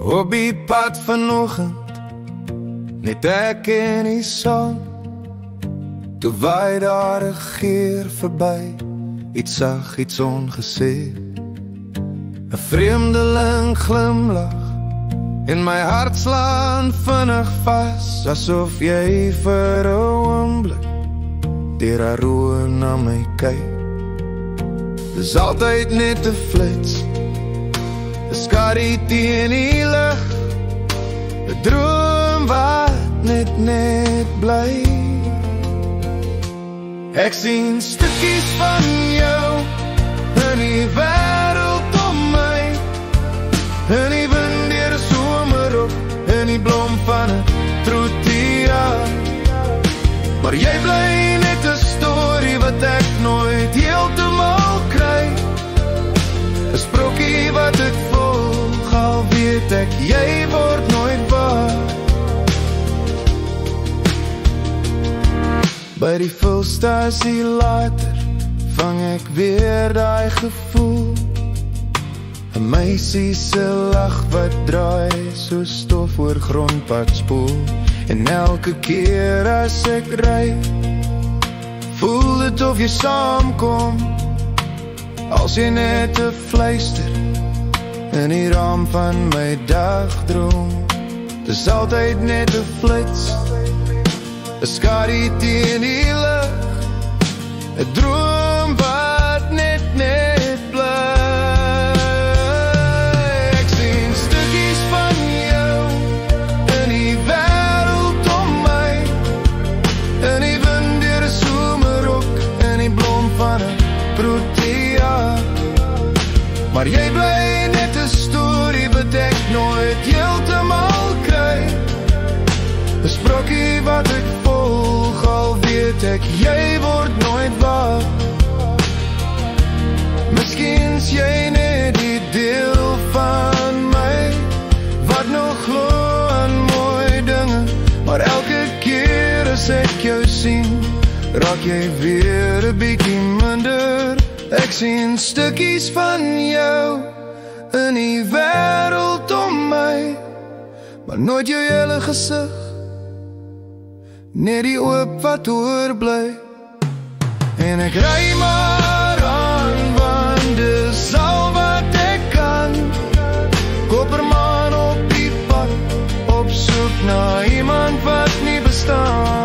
Op die pad vanoggend, net ek en die son. Toe waai daar 'n geur verby, iets sag, iets ongesê. 'n Vreemdeling glimlag en my hart slaan vinnig vas, asof jy vir 'n oomblik deur haar oë na my kyk. Dis altyd net 'n flits, 'n skadu teen die lug, 'n droom wat net bly. Ek sien stukkies van jou in die wêreld om my, in die wind deur 'n somerrok, in die blom van 'n protea. Maar jy bly net 'n storie wat ek nooit heeltemal kry, 'n sprokkie wat ek volg, al weet ek jy word nooit waar. By die vulstasie later vang ek weer daai gevoel, 'n meisie se lag wat draai so stof oor grondpad spoel. En elke keer as ek ry, voel dit of jy saamkom, als jy net 'n fluister in die raam van my dagdroom. Dis altyd net 'n flits, 'n skadu teen die lug, 'n droom wat net bly. Ek sien stukkies van jou in die wêreld om my, in die wind deur 'n somerrok, in die blom van 'n protea. Maar jy bly net 'n storie wat ek nooit heeltemal kry, 'n sprokkie wat ek volg, al weet ek jy word nooit waar. Miskien is jy net die deel van my wat nog glo aan mooi dinge, maar elke keer as ek jou sien, raak jy weer 'n bietjie minder. Ek sien stukkies van jou in die wêreld om my, maar nooit jou hele gesig, net die oop wat oorbly. En ek ry maar aan, want dis al wat ek kan. Koperman op die pad, op soek na iemand wat nie bestaan.